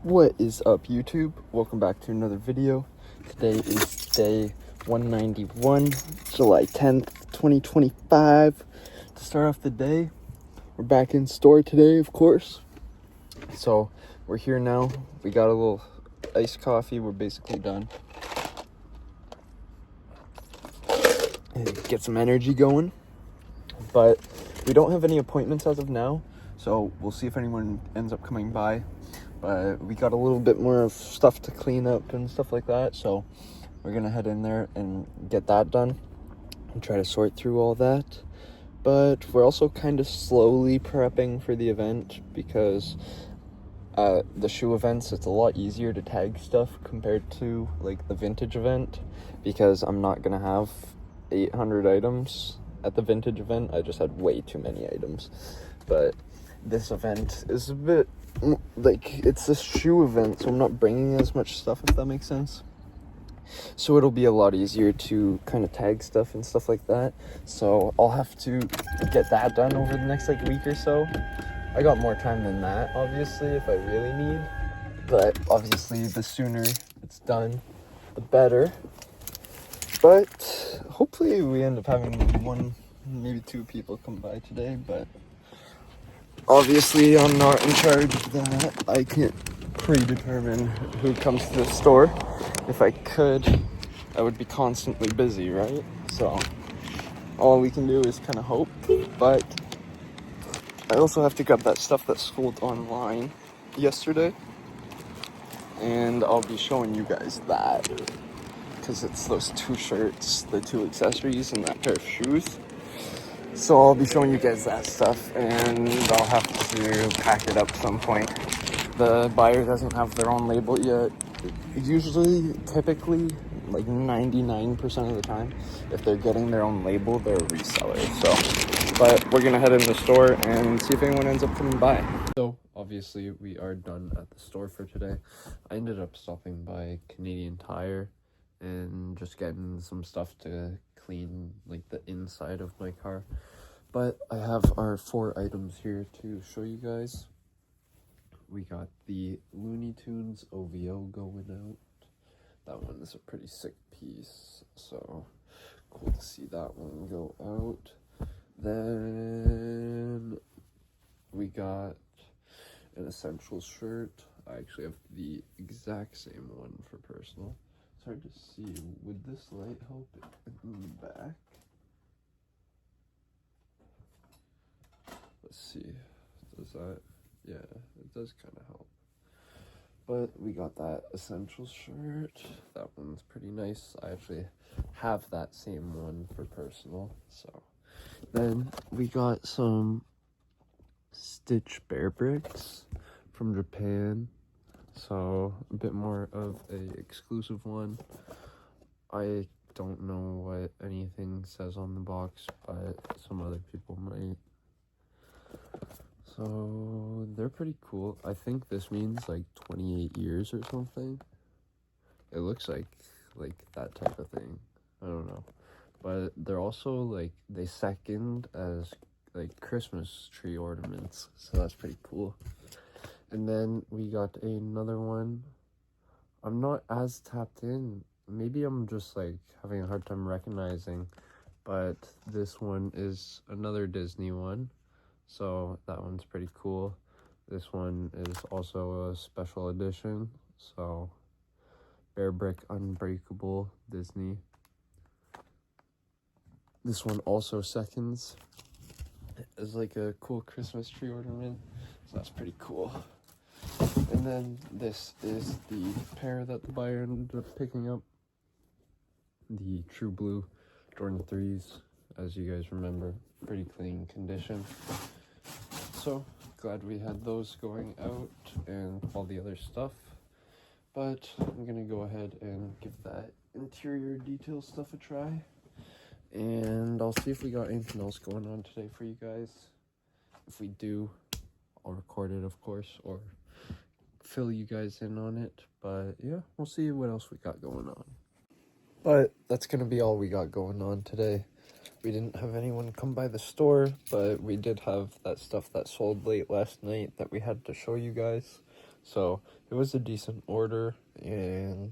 What is up, YouTube? Welcome back to another video. Today is day 191, July 10th, 2025. To start off the day, we're back in store today, of course. So we're here now. We got a little iced coffee. We're basically done. And get some energy going. But we don't have any appointments as of now, so we'll see if anyone ends up coming by. But we got a little bit more of stuff to clean up and stuff like that, so we're gonna head in there and get that done and try to sort through all that. But we're also kind of slowly prepping for the event because the shoe events, it's a lot easier to tag stuff compared to like the vintage event, because I'm not gonna have 800 items at the vintage event. I just had way too many items. But this event is a bit like, it's a shoe event, so I'm not bringing as much stuff, if that makes sense. So it'll be a lot easier to kind of tag stuff and stuff like that. So I'll have to get that done over the next like week or so. I got more time than that, obviously, if I really need. But obviously, the sooner it's done, the better. But hopefully we end up having one, maybe two people come by today. But obviously I'm not in charge of that. I can't predetermine who comes to the store. If I could, I would be constantly busy, right? So all we can do is kind of hope. But I also have to grab that stuff that sold online yesterday, and I'll be showing you guys that, because it's those two shirts, the two accessories, and that pair of shoes. So I'll be showing you guys that stuff, and I'll have to pack it up at some point. The buyer doesn't have their own label yet. Usually, typically, like 99% of the time, if they're getting their own label, they're a reseller. So, but we're gonna head in the store and see if anyone ends up coming by. So obviously we are done at the store for today. I ended up stopping by Canadian Tire and just getting some stuff to clean like the inside of my car. But I have our 4 items here to show you guys. We got the Looney Tunes OVO going out. That one is a pretty sick piece, so cool to see that one go out. Then we got an Essentials shirt. I actually have the exact same one for personal. It's hard to see. Would this light help in the back? Let's see. Does that? Yeah, it does kind of help. But we got that Essentials shirt. That one's pretty nice. I actually have that same one for personal. So then we got some Stitch Bear Bricks from Japan. So a bit more of a exclusive one. I don't know what anything says on the box, but some other people might. So they're pretty cool. I think this means like 28 years or something. It looks like that type of thing. I don't know. But they're also like, they second as like Christmas tree ornaments. So that's pretty cool. And then we got another one. I'm not as tapped in. Maybe I'm just like having a hard time recognizing. But this one is another Disney one. So that one's pretty cool. This one is also a special edition. So Bear Brick Unbreakable Disney. This one also seconds as like a cool Christmas tree ornament. So that's pretty cool. And then this is the pair that the buyer ended up picking up. The True Blue Jordan 3s, as you guys remember. Pretty clean condition. So glad we had those going out and all the other stuff. But I'm gonna go ahead and give that interior detail stuff a try. And I'll see if we got anything else going on today for you guys. If we do, I'll record it, of course, or fill you guys in on it. But yeah, we'll see what else we got going on. But that's gonna be all we got going on today. We didn't have anyone come by the store, but we did have that stuff that sold late last night that we had to show you guys. So it was a decent order, and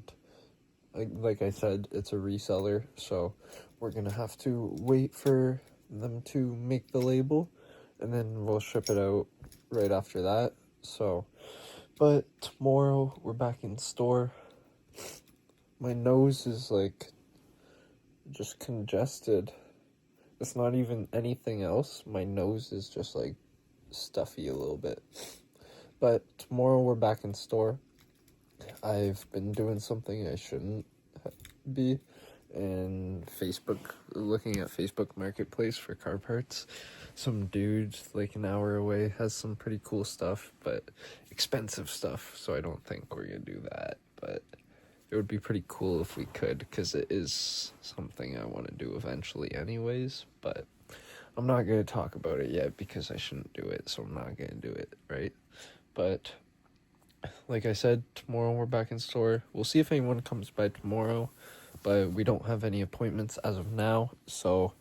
like I said, it's a reseller, so we're gonna have to wait for them to make the label, and then we'll ship it out right after that. So, but tomorrow we're back in store. My nose is like just congested. It's not even anything else. My nose is just like stuffy a little bit. But tomorrow we're back in store. I've been doing something I shouldn't be, and looking at Facebook Marketplace for car parts. Some dude like an hour away has some pretty cool stuff, but expensive stuff, so I don't think we're gonna do that. But it would be pretty cool if we could, because it is something I want to do eventually anyways, but I'm not going to talk about it yet because I shouldn't do it, so I'm not going to do it, right? But like I said, tomorrow we're back in store. We'll see if anyone comes by tomorrow, but we don't have any appointments as of now, so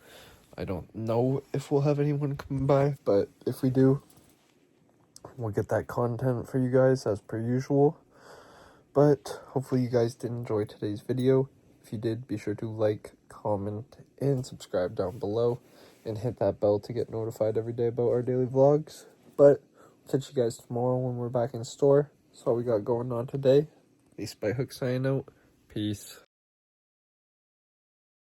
I don't know if we'll have anyone come by, but if we do, we'll get that content for you guys as per usual. But hopefully you guys did enjoy today's video. If you did, be sure to like, comment, and subscribe down below, and hit that bell to get notified every day about our daily vlogs. But I'll catch you guys tomorrow when we're back in store. That's all we got going on today. Lacedbyhook signing out. Peace.